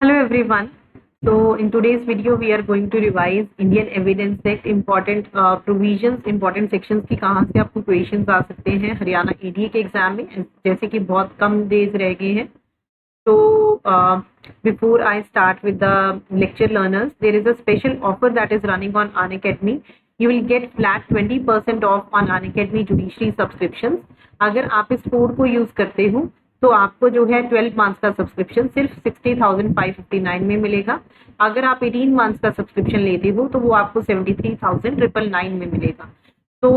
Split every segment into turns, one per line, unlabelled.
Hello everyone. So in today's video we are going to revise Indian Evidence Act important provisions, important sections की कहाँ से आपको questions आ सकते हैं Haryana ADA के एग्जाम में, जैसे कि बहुत कम डेज रह गए हैं. So before I start with the lecture learners, there is a special offer that is running on Unacademy. You will get flat 20% off on Unacademy Judiciary subscriptions. अगर आप इस कोड को यूज करते हो तो आपको जो है 12 मंथ्स का सब्सक्रिप्शन सिर्फ 60,559 में मिलेगा. अगर आप 18 मंथ्स का सब्सक्रिप्शन लेते हो तो वो आपको 73,999 में मिलेगा. तो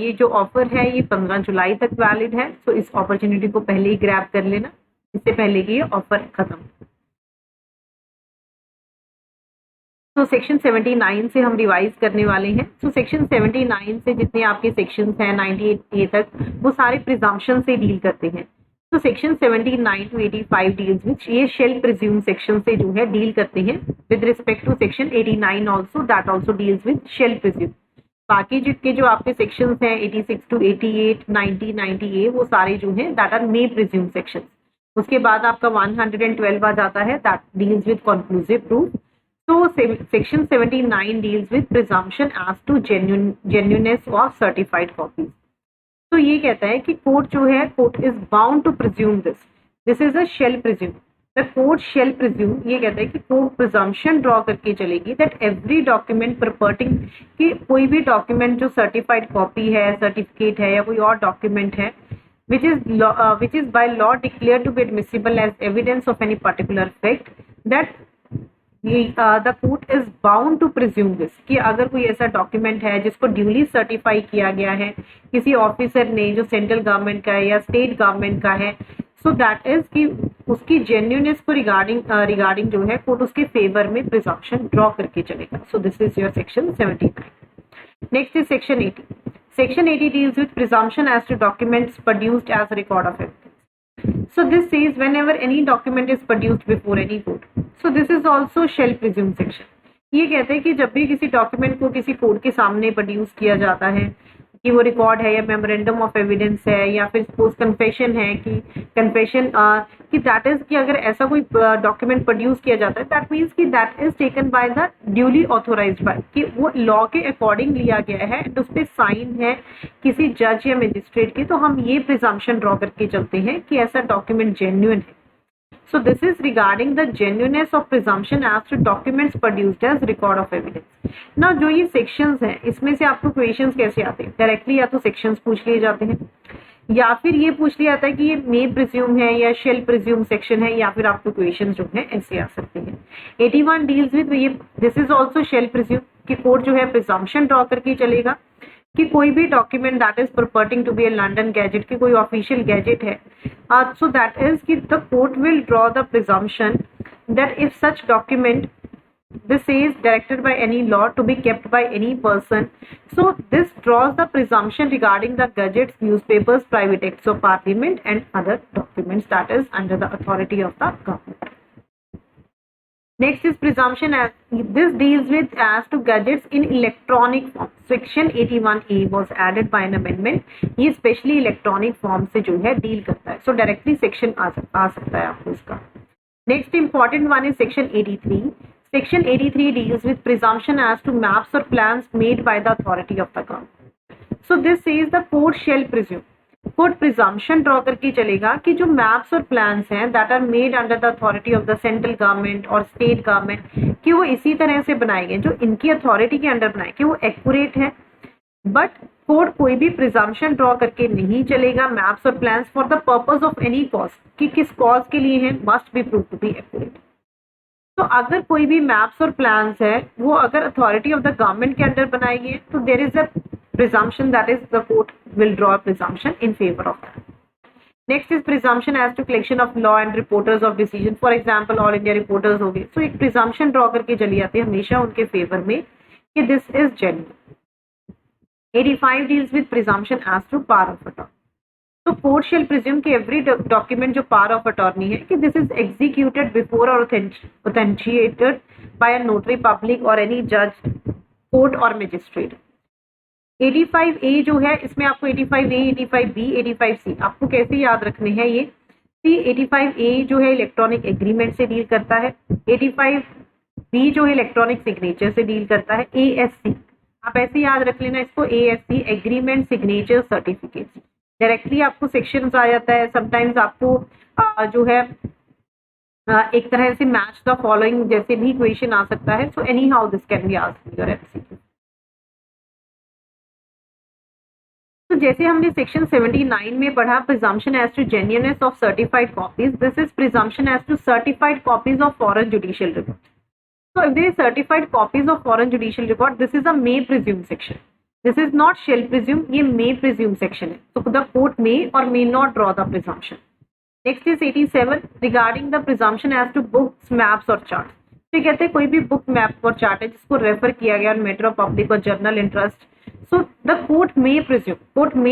ये जो ऑफर है ये 15 जुलाई तक वैलिड है. तो इस अपॉर्चुनिटी को पहले ही ग्रैब कर लेना, इससे पहले कि ये ऑफर खत्म. तो सेक्शन 79 से हम रिवाइज करने वाले हैं. तो सेक्शन 79 से जितने आपके सेक्शंस हैं 98A तक, वो सारे प्रिजम्पशन से डील करते हैं. तो सेक्शन 79 टू 85 डील्स विच ये शेल प्रिज्यूम सेक्शन से जो है डील करते हैं. With respect to section 89 also, that also deals with shall presume. बाकी जितने जो आपके सेक्शंस हैं 86 टू 88, 90, 90A, वो सारे जो हैं that are may presume section. उसके बाद आपका 112 आ जाता है, that deals with conclusive proof. तो section 79 deals with presumption as to genuineness of certified copies. तो ये कहता है कि कोर्ट जो है, court is bound to presume this is a shall presume. The court shall presume, ये कहता है कि कोर्ट प्रिजम्पशन ड्रॉ करके चलेगी दैट एवरी डॉक्यूमेंट प्रपर्टिंग, कि कोई भी डॉक्यूमेंट जो सर्टिफाइड कॉपी है, सर्टिफिकेट है या कोई और डॉक्यूमेंट है which is by law declared to be admissible as evidence of any particular fact, that the court is bound to presume this, कि अगर कोई ऐसा डॉक्यूमेंट है जिसको ड्यूली सर्टिफाई किया गया है किसी ऑफिसर ने, जो सेंट्रल गवर्नमेंट का है या स्टेट गवर्नमेंट का है, सो दैट इज कि उसकी जेन्युइननेस को रिगार्डिंग जो है कोर्ट उसके फेवर में प्रिजम्पशन ड्रॉ करके चलेगा. So this is your section 79. Next is section 80. Section 80 deals with presumption as to documents produced as a record of evidence. So this says whenever any document is produced before any court. So this is also shall presume section. ये कहते हैं कि जब भी किसी document को किसी court के सामने प्रोड्यूस किया जाता है, कि वो रिकॉर्ड है या मेमोरेंडम ऑफ एविडेंस है या फिर सपोज कन्फेशन है, कि कन्फेशन कि दैट इज कि अगर ऐसा कोई डॉक्यूमेंट प्रोड्यूस किया जाता है, दैट मीन्स कि that is taken by the duly authorized by, कि वो लॉ के अकॉर्डिंग लिया गया है, उस पर साइन है किसी जज या मजिस्ट्रेट की, तो हम ये प्रिजम्पशन ड्रॉ करके चलते हैं कि ऐसा डॉक्यूमेंट जेन्युइन है. So this is regarding the genuineness of presumption as to documents produced as record of evidence. Now जो ये sections हैं, इसमें से आपको questions कैसे आते हैं? Directly या तो sections पूछ लिए जाते हैं, या फिर ये पूछ लिया जाता है कि ये may presume है या shall presume section है, या फिर आपको questions जो है ऐसे आ सकते हैं. 81 deals with ये this is also shall presume, कि कोर्ट जो है presumption ड्रॉ करके चलेगा कि कोई भी document that is purporting to be a London gazette, की कोई ऑफिशियल गैजेट है, सो दैट इज कि the court will draw the presumption that if such document this is directed by any law to be kept by any person, so this draws the presumption regarding the gazettes, newspapers, private acts of parliament and other documents that is under the authority of the government. Next is presumption as this deals with as to gadgets in electronic form. Section 81A was added by an amendment. ये specially electronic form से जो है deal करता है. So directly section आ सकता है आपको इसका. Next important one is section 83. Section 83 deals with presumption as to maps or plans made by the authority of the government. So this says the court shall presume. Court presumption draw करके चलेगा कि जो maps और plans हैं that are made under the authority of the central government और state government, कि वो इसी तरह से बनाए गए जो इनकी अथॉरिटी के अंडर बनाए, कि वो एक्यूरेट है. बट कोर्ट कोई भी प्रिजम्पशन ड्रॉ करके नहीं चलेगा मैप्स और plans for the purpose of any cause, कि किस कॉज के लिए है, must be prove to be accurate. तो अगर कोई भी मैप्स और प्लान्स है वो अगर अथॉरिटी ऑफ द गवर्नमेंट के अंडर बनाए गए, तो there is a presumption, that is the court will draw a presumption in favor of that. Next is presumption as to collection of law and reporters of decision. For example, all India reporters हो गए, so एक presumption draw करके चली जाती है हमेशा उनके favor में कि this is genuine. 85 deals with presumption as to power of attorney. तो court shall presume कि every document जो power of attorney है, कि this is executed before or authenticated by a notary public or any judge, court or magistrate. 85A जो है, इसमें आपको 85A, 85B, 85C आपको कैसे याद रखने हैं ये, 85A जो है इलेक्ट्रॉनिक एग्रीमेंट से डील करता है, 85B जो है इलेक्ट्रॉनिक सिग्नेचर से डील करता है, ASC आप ऐसे याद रख लेना इसको, ASC agreement signature certificate. Directly आपको सेक्शन आ जाता है, समटाइम्स आपको जो है एक तरह से मैच द फॉलोइंग जैसे भी क्वेश्चन आ सकता है। So any how this can be asked your MCQ। तो जैसे हमने सेक्शन 79 में पढ़ा presumption as to genuineness of certified copies, this is presumption as to certified copies of foreign judicial record. So if there is certified copies of foreign judicial record, this is a may presume section. This is not shall presume, ये may presume section है. So the court may or may not draw the presumption. Next is 87 regarding the presumption as to books, maps और charts. तो ये कहते हैं कोई भी book, map और चार्ट है जिसको रेफर किया गया मैटर ऑफ पब्लिक और journal interest, so the court may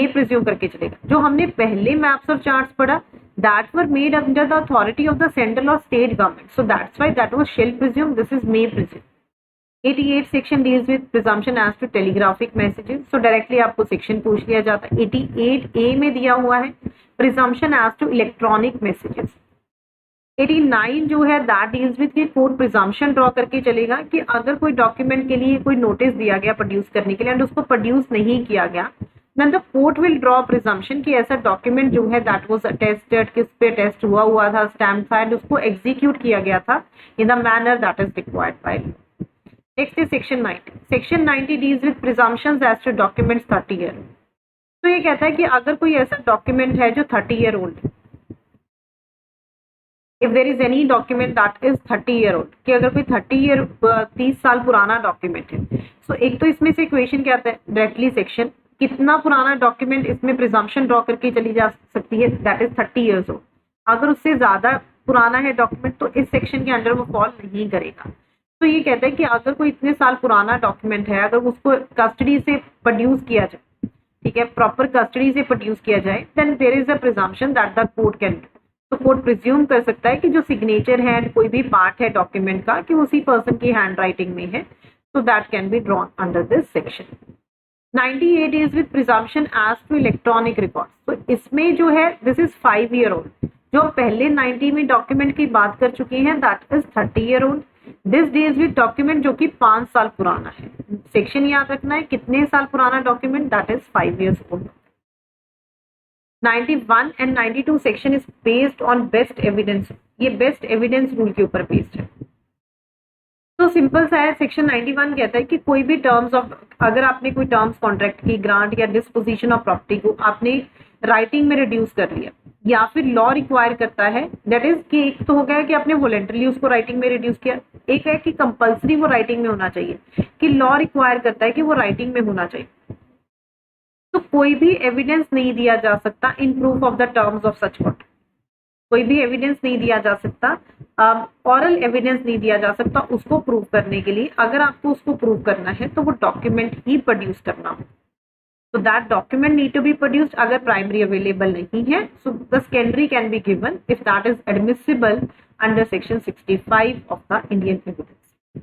presume करके चलेगा। जो हमने पहले मैप्स और चार्ट्स पढ़ा that were made under the authority of the central or state government, so that's why that was shall presume, this is may presume। 88 section deals with presumption as to telegraphic messages, so directly आपको section पूछ लिया जाता है। 88A में दिया हुआ है presumption as to electronic messages। 89 जो है that deals with कि कोर्ट presumption ड्रॉ करके चलेगा कि अगर कोई डॉक्यूमेंट के लिए कोई नोटिस दिया गया प्रोड्यूस करने के लिए एंड उसको प्रोड्यूस नहीं किया गया, then the court will draw presumption कि ऐसा डॉक्यूमेंट जो है that was attested, किस पे टेस्ट हुआ था, स्टैम्प था एंड उसको एग्जीक्यूट किया गया था in the manner that is required by law। Next is section 90। section 90 deals with presumptions as to documents 30 year old। तो ये कहता है कि अगर कोई ऐसा डॉक्यूमेंट है जो 30 year old है, if there is any document that is 30 year old, कि अगर कोई 30 साल पुराना डॉक्यूमेंट है, so एक तो इसमें से क्वेश्चन क्या आता है डायरेक्टली सेक्शन कितना पुराना डॉक्यूमेंट इसमें प्रिजम्पशन ड्रॉ करके चली जा सकती है, दैट इज 30 years old। अगर उससे ज्यादा पुराना है डॉक्यूमेंट तो इस सेक्शन के अंडर वो फॉल नहीं करेगा। तो ये कहता है कि अगर कोई इतने साल पुराना डॉक्यूमेंट है, अगर उसको कस्टडी से प्रोड्यूस किया जाए, ठीक है, प्रॉपर कस्टडी से प्रोड्यूस किया जाए, then there is a presumption that the court can do. तो कोर्ट प्रिज्यूम कर सकता है कि जो सिग्नेचर है कोई भी पार्ट है डॉक्यूमेंट का कि उसी पर्सन की हैंड राइटिंग में है, so that can be drawn under this section. 98 is with presumption as to electronic records। तो इसमें जो है दिस इज 5 year old, जो पहले 90 में डॉक्यूमेंट की बात कर चुके हैं that is 30 year old। This deals with document जो कि 5 साल पुराना है। सेक्शन याद रखना है कितने साल पुराना document, that is 5 years old। 91 and 92 section is based on best evidence. ये बेस्ट एविडेंस रूल के ऊपर बेस्ड है। तो सिंपल सा है, सेक्शन 91 कहता है कि कोई भी टर्म्स ऑफ, अगर आपने कोई टर्म्स कॉन्ट्रैक्ट की, ग्रांट या डिस्पोजिशन ऑफ प्रॉपर्टी को आपने राइटिंग में रिड्यूस कर लिया या फिर लॉ रिक्वायर करता है, दैट इज कि एक तो हो गया कि आपने वॉलेंटरली उसको राइटिंग में रिड्यूस किया, एक है कि कंपल्सरी वो राइटिंग में होना चाहिए, कि लॉ रिक्वायर करता है कि वो राइटिंग में होना चाहिए। तो कोई भी एविडेंस नहीं दिया जा सकता in proof of the terms of such contract. कोई भी एविडेंस नहीं दिया जा सकता, ऑरल एविडेंस नहीं दिया जा सकता उसको प्रूव करने के लिए। अगर आपको उसको प्रूव करना है तो वो डॉक्यूमेंट ही प्रोड्यूस करना हो, तो that document need to be produced. अगर प्राइमरी अवेलेबल नहीं है, so the secondary can be given if that is admissible under section 65 of the Indian evidence.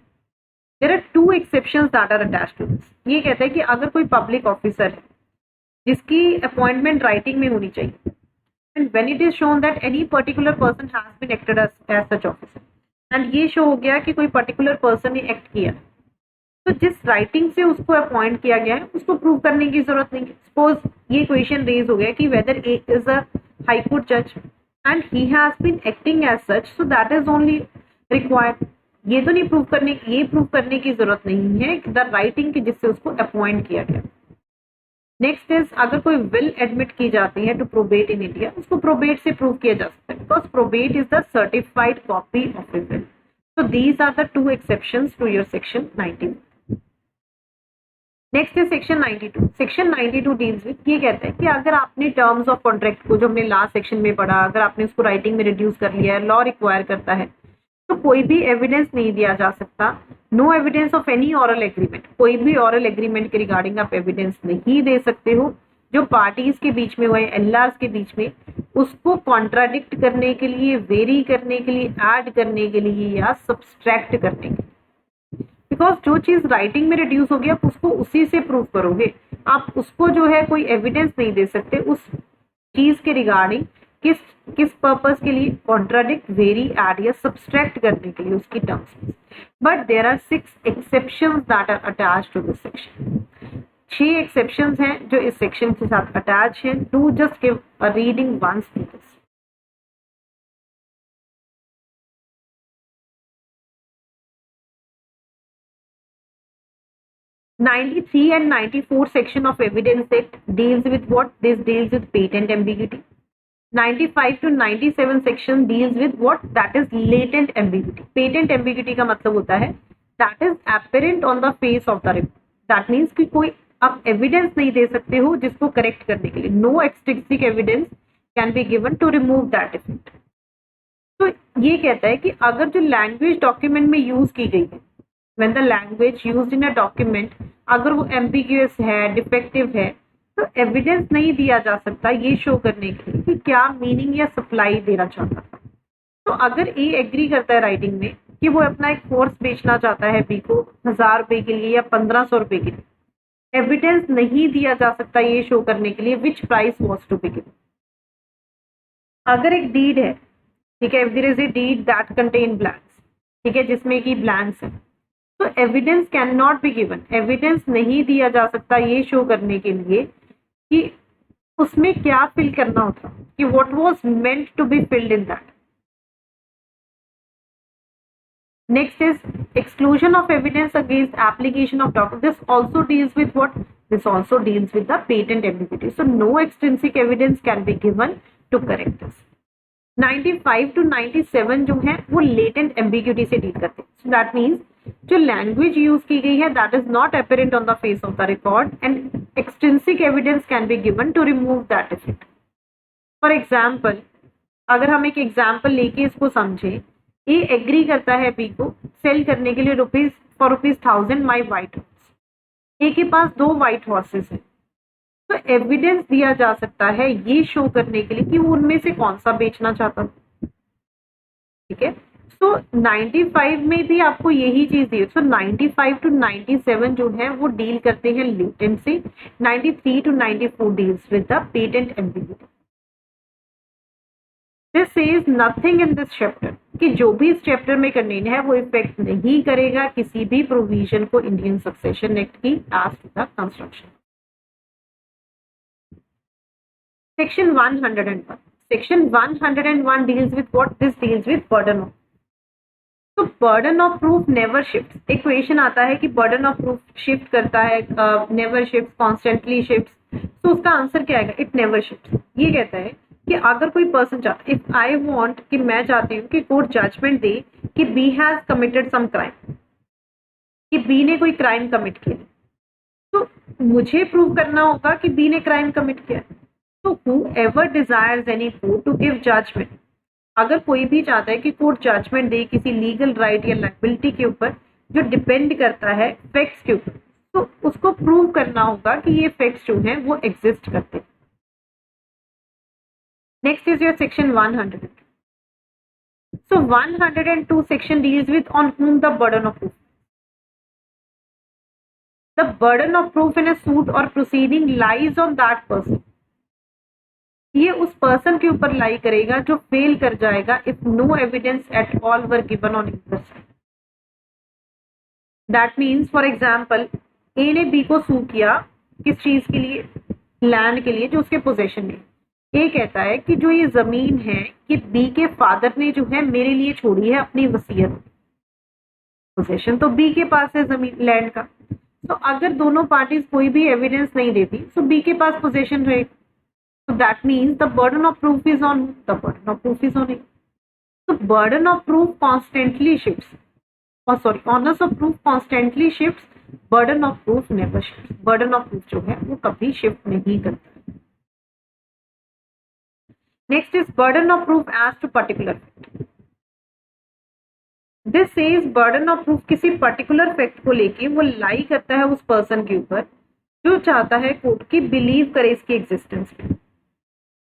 There are 2 exceptions that are attached to this. ये कहता है कि अगर कोई public officer है जिसकी अपॉइंटमेंट राइटिंग में होनी चाहिए, and when it is shown that any particular person has been acted as such officer, and ये शो हो गया कि कोई पर्टिकुलर पर्सन ने एक्ट किया, तो जिस राइटिंग से उसको अपॉइंट किया गया है उसको प्रूव करने की जरूरत नहीं है। सपोज ये क्वेश्चन रेज हो गया कि whether A is a high court जज and he has been acting as such, so that is only required. ये तो नहीं प्रूव करने, ये प्रूव करने की जरूरत नहीं है द राइटिंग की जिससे उसको अपॉइंट किया गया। नेक्स्ट इज अगर कोई विल एडमिट की जाती है टू प्रोबेट इन इंडिया, उसको प्रोबेट से प्रूव किया जा सकता है because probate is the certified copy of a will. So these are the 2 exceptions to your section 91। Next is section 92। Section 92 deals with, ये कहता है कि अगर आपने टर्म्स ऑफ कॉन्ट्रैक्ट को जो हमने लास्ट सेक्शन में पढ़ा, अगर आपने उसको राइटिंग में रिड्यूस कर लिया है, लॉ रिक्वायर करता है, तो कोई भी एविडेंस नहीं दिया जा सकता। No evidence of any oral agreement, कोई भी ऑरल एग्रीमेंट के रिगार्डिंग आप एविडेंस नहीं दे सकते हो जो पार्टीज के बीच में हुए, एलआर्स के बीच में, उसको कॉन्ट्राडिक्ट करने के लिए, वेरी करने के लिए, ऐड करने के लिए या सब्सट्रैक्ट करने के लिए। बिकॉज जो चीज राइटिंग में रिड्यूस होगी आप उसको उसी से प्रूव करोगे, आप उसको जो है कोई एविडेंस नहीं दे सकते उस चीज के रिगार्डिंग किस किस पर्पस के लिए? कॉन्ट्राडिक्ट, वेरी, ऐड या सब्सट्रैक्ट करने के लिए उसकी टर्म्स में। But there are 6 exceptions that are attached to this section. 6 exceptions हैं जो इस सेक्शन के साथ अटैच हैं। Do just give a reading once to this. '93 and '94 section of Evidence Act deals with what? This deals with patent ambiguity. '95 to '97 section deals with what? That is latent ambiguity. Patent ambiguity का मतलब होता है that is apparent on the face of the report. That means कि कोई आप evidence नहीं दे सकते हो जिसको करेक्ट करने के लिए। No extrinsic evidence can be given to remove that effect. तो ये कहता है कि अगर जो लैंग्वेज डॉक्यूमेंट में यूज की गई है, when the language used in a document अगर वो ambiguous है, डिफेक्टिव है, तो एविडेंस नहीं दिया जा सकता ये शो करने के लिए कि क्या मीनिंग या सप्लाई देना चाहता था। तो अगर ए एग्री करता है राइटिंग में कि वो अपना एक कोर्स बेचना चाहता है बी को 1000 रुपए के लिए या 1500 रुपए के लिए, एविडेंस नहीं दिया जा सकता ये शो करने के लिए which price was to be given. अगर एक डीड है, ठीक है, if there is a deed that contain blanks, ठीक है, जिसमें कि ब्लैंक्स है, तो evidence can not be given. Evidence नहीं दिया जा सकता ये शो करने के लिए कि उसमें क्या फिल करना होता, कि what was meant to be filled in that. Next is exclusion of evidence against application of document. This also deals with what? This also deals with the patent ambiguity. So no extrinsic evidence can be given to correct this. 95 to 97 जो है वो latent ambiguity से deal करते हैं। So that means जो language use की गई है that is not apparent on the face of the record and extrinsic evidence can be given to remove that effect. For example, अगर हम एक एग्जाम्पल लेके इसको समझे, ए एग्री करता है बी को सेल करने के लिए ₹1000 माई व्हाइट हॉर्स। ए के पास 2 व्हाइट हॉर्सेस हैं, तो एविडेंस दिया जा सकता है ये शो करने के लिए कि वो उनमें से कौन सा बेचना चाहता था। ठीक है, सो 95 में भी आपको यही चीज दी। सो 95 to 97 जो है वो डील करते हैं लेटेंट से। 93 to 94 deals with the patent ambiguity. This says nothing in this chapter कि जो भी इस चैप्टर में कंटेन है वो इफेक्ट नहीं करेगा किसी भी प्रोविजन को इंडियन सक्सेशन एक्ट की as to the construction. Section 101. Section 101 deals with what? This deals with burden of. तो burden of proof never shifts. एक क्वेश्चन आता है कि burden of proof shift करता है, never shifts, constantly shifts. तो उसका आंसर क्या आएगा? It never shifts. ये कहता है कि अगर कोई पर्सन चाहता, if I want कि मैं चाहती हूँ कि कोर्ट जजमेंट दे कि B has committed some crime, कि B ने कोई क्राइम कमिट किया, तो मुझे प्रूव करना होगा कि B ने क्राइम कमिट किया। तो whoever desires any court to give judgment, अगर कोई भी चाहता है कि कोर्ट जजमेंट दे किसी लीगल राइट या लायबिलिटी के ऊपर जो डिपेंड करता है फैक्ट्स के ऊपर, तो उसको प्रूव करना होगा कि ये फैक्ट्स जो हैं वो एग्जिस्ट करते हैं। Next is your section 100. So 102 section deals with on whom the burden of proof. The burden of proof in a suit or proceeding lies on that person. ये उस पर्सन के ऊपर लाई करेगा जो फेल कर जाएगा if no evidence at all were given on either side. That means for example, A ने B को सू किया किस चीज के लिए? लैंड के लिए जो उसके पोजेशन में। ए कहता है कि जो ये जमीन है कि बी के फादर ने जो है मेरे लिए छोड़ी है अपनी वसीयत। पोजेशन तो बी के पास है जमीन लैंड का। तो अगर दोनों पार्टीज कोई भी एविडेंस नहीं देती तो बी के पास पोजेशन रहेगा। So that means the burden of proof is on who? The burden of proof is on it. So burden of proof constantly shifts. Oh sorry, onus of proof constantly shifts. Burden of proof never shifts. Burden of proof जो है वो कभी shift नहीं करता। Next is burden of proof as to particular fact. This says burden of proof किसी particular fact को लेके वो लाई करता है उस person के ऊपर जो चाहता है कोर्ट की बिलीव करे इसकी एग्जिस्टेंस पे।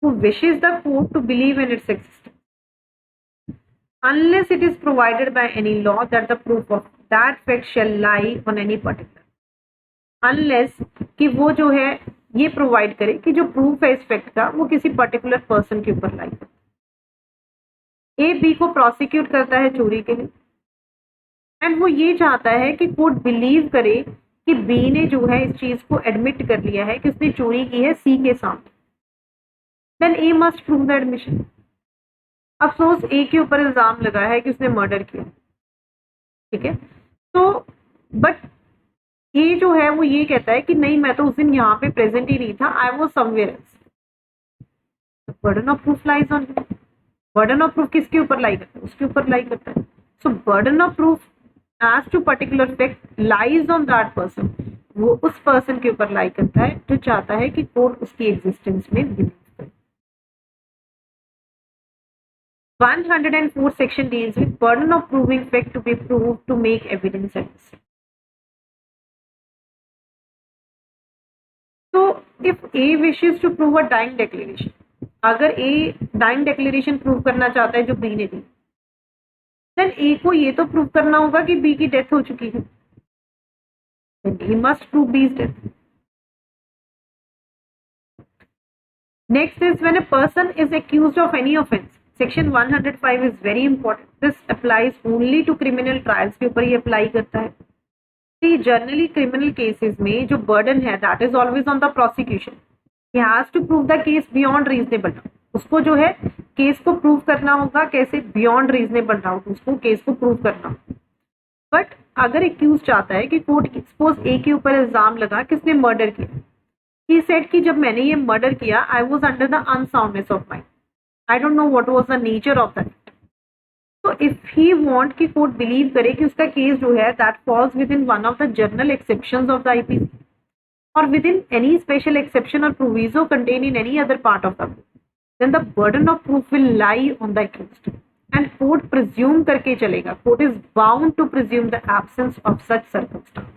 Who wishes the court to believe in its existence, unless it is provided by any law that the proof of that fact shall lie on any particular. Unless कि वो जो है ये provide करे कि जो प्रूफ है इस फैक्ट का वो किसी पर्टिकुलर पर्सन के ऊपर लाई करता है। ए बी को प्रोसिक्यूट करता है चोरी के लिए एंड वो ये चाहता है कि कोर्ट बिलीव करे कि बी ने जो है इस चीज को एडमिट कर लिया है कि उसने चोरी की है सी के सामने, then A must prove the admission. अफसोस ए के ऊपर इल्जाम लगा है कि उसने मर्डर किया, ठीक है, तो बट ये जो है वो ये कहता है कि नहीं मैं तो उस दिन यहाँ पे प्रेजेंट ही नहीं था, I was somewhere else. Burden of proof lies on him. Burden of proof किसके ऊपर लाई करता है? उसके ऊपर लाई करता है। So burden of proof as to particular fact lies on that person, वो उस पर्सन के ऊपर लाई करता है जो चाहता है कि कोर्ट उसकी एग्जिस्टेंस में बिलीव करे। 104 section deals with burden of proving fact to be proved to make evidence admissible. So, if A wishes to prove a dying declaration, अगर A dying declaration prove करना चाहता है जो B ने दी, then A को ये तो prove करना होगा कि B की डेथ हो चुकी है, then he must prove B's death. Next is when a person is accused of any offense. Section 105 is very important. This applies only to criminal trials के ऊपर ये apply करता है। जनरली क्रिमिनल केसेस में जो बर्डन है that is always on the prosecution. He has to prove the case beyond reasonable doubt. उसको जो है केस को प्रूव करना होगा, कैसे? बियॉन्ड रीजनेबल डाउट उसको केस को प्रूव करना होगा। बट अगर एक्यूज चाहता है कि कोर्ट सपोज ए के ऊपर इल्जाम लगा कि उसने मर्डर किया, ही सेड कि जब मैंने ये मर्डर किया I was under the unsoundness of mind, I don't know what was the nature of that. तो इफ ही वांट कि कोर्ट बिलीव करे कि उसका केस जो है that falls within one of the general exceptions of the IPC और within any special exception और proviso contain in any other part of the law, then the burden of proof will lie on the accused and court presume करके चलेगा, court is bound to presume the absence of such circumstance.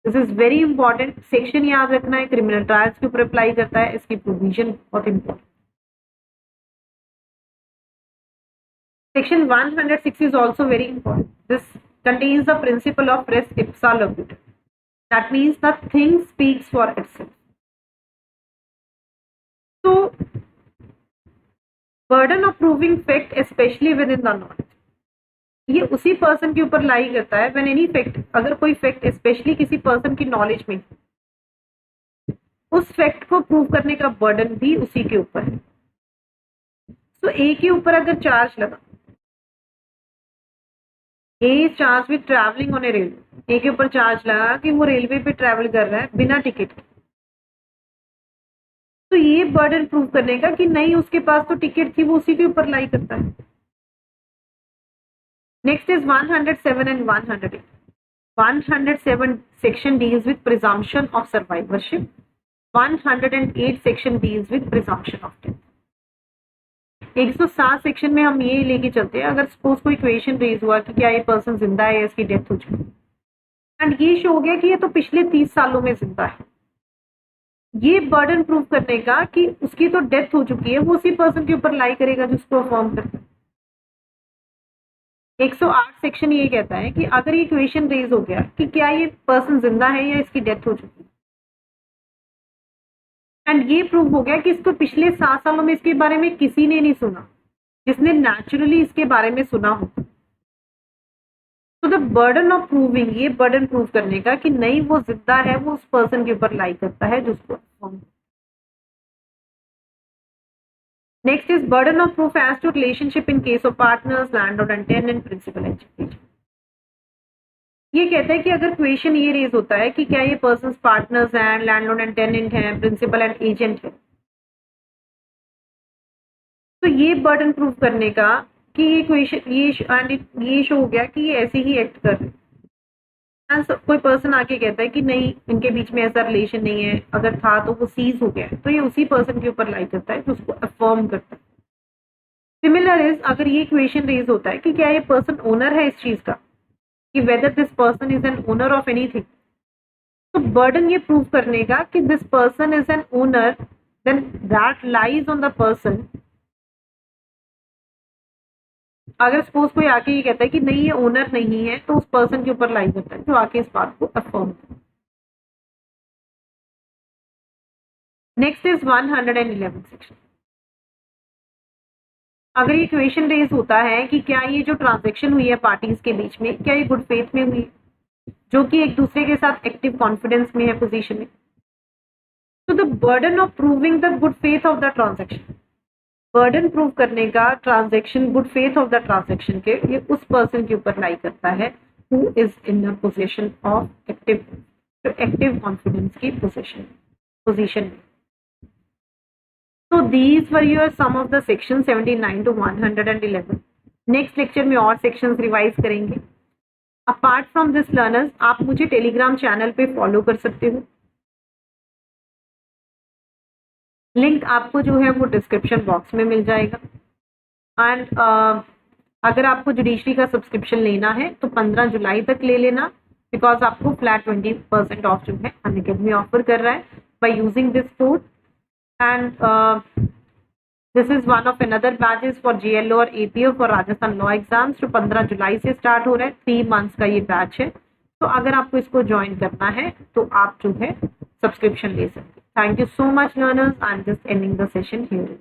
This is very important. Section याद रखना है, criminal trials के ऊपर apply करता है, इसकी प्रोविजन बहुत important. Section 106 is also very important. This contains the principle of res ipsa loquitur. That means the thing speaks for itself. So, burden of proving fact, especially within the knowledge, ये उसी person के ऊपर lie करता है when any fact, अगर कोई fact specially किसी person की नॉलेज में, उस फैक्ट को प्रूव करने का बर्डन भी उसी के ऊपर है। तो ए के ऊपर अगर चार्ज लगा, A charge with travelling on a railway, A के ऊपर चार्ज लगा कि वो रेलवे पे ट्रैवल कर रहा है बिना टिकट के, तो ये बर्डन प्रूव करने का कि नहीं उसके पास तो टिकट थी, वो उसी के ऊपर लाई करता है। Next is 107 and 108। 107 section deals with presumption of survivorship, 108 section deals with presumption of death. 107 section में हम ये लेके चलते हैं, अगर सपोज कोई क्वेश्चन रेज हुआ कि क्या ये पर्सन जिंदा है या इसकी डेथ हो चुकी है, एंड ये शो हो गया कि ये तो पिछले 30 सालों में जिंदा है, ये बर्डन प्रूव करने का कि उसकी तो डेथ हो चुकी है, वो उसी पर्सन के ऊपर लाई करेगा जिसको अफर्म करता है। 108 सेक्शन ये कहता है कि अगर ये क्वेश्चन रेज हो गया कि क्या ये पर्सन जिंदा है या इसकी डेथ हो चुकी है, एंड ये प्रूव हो गया कि इसको पिछले 7 सालों में इसके बारे में किसी ने नहीं सुना, जिसने नेचुरली इसके बारे में सुना हो, तो द बर्डन ऑफ प्रूविंग, ये बर्डन प्रूव करने का कि नहीं वो जिंदा है, वो उस पर्सन के ऊपर लाई करता है जिसको affirm. Next is burden of proof as to relationship in case of partners, landlord and tenant, principal and agent. ये कहता है कि अगर क्वेश्चन ये रेज होता है कि क्या ये पर्सन पार्टनर्स हैं, लैंडलॉर्ड एंड टेनेंट हैं, प्रिंसिपल एंड एजेंट है, तो ये बर्डन प्रूव करने का कि ये क्वेश्चन ये शो हो गया कि ये ऐसे ही एक्ट कर रहे हैं, कोई पर्सन आके कहता है कि नहीं इनके बीच में ऐसा रिलेशन नहीं है, अगर था तो वो सीज हो गया है, तो ये उसी पर्सन के ऊपर लाई करता है जो उसको अफर्म करता है। सिमिलर इज अगर ये क्वेश्चन रेज होता है कि क्या ये पर्सन ओनर है इस चीज का, कि whether this person is an owner of anything, तो बर्डन ये प्रूव करने का कि this person is an owner, then that lies on the person. अगर सपोज कोई आके ये कहता है कि नहीं ये ओनर नहीं है, तो उस पर्सन के ऊपर लाई करता है जो आके इस बात को अफर्म करता है। Next is 111 section. अगर ये क्वेश्चन रेज होता है कि क्या ये जो ट्रांजैक्शन हुई है पार्टीज के बीच में, क्या ये गुड फेथ में हुई, जो कि एक दूसरे के साथ एक्टिव कॉन्फिडेंस में है पोजीशन में, तो the burden of proving the good faith of the transaction, burden prove करने का transaction good faith of the transaction के, ये उस पर्सन के ऊपर लाई करता है who is in the position of active confidence की पोजीशन में। So these were your sum of the section 79 to 111. Next lecture में और सेक्शंस रिवाइज करेंगे। अपार्ट फ्रॉम दिस लर्नर्स, आप मुझे टेलीग्राम चैनल पे फॉलो कर सकते हो, लिंक आपको जो है वो डिस्क्रिप्शन बॉक्स में मिल जाएगा। एंड अगर आपको जुडिशरी का सब्सक्रिप्शन लेना है तो 15 जुलाई तक ले लेना, बिकॉज आपको फ्लैट 20% ऑफ जो है अनअकैडमी ऑफर कर रहा है by using this code. And this is one of another batches for JLO और APO for Rajasthan law exams, जो 15 जुलाई से स्टार्ट हो रहा है। 3 मंथ्स का ये बैच है, तो अगर आपको इसको ज्वाइन करना है तो आप जो है सब्सक्रिप्शन ले सकते हैं। Thank you so much, learners. I'm just ending the session here.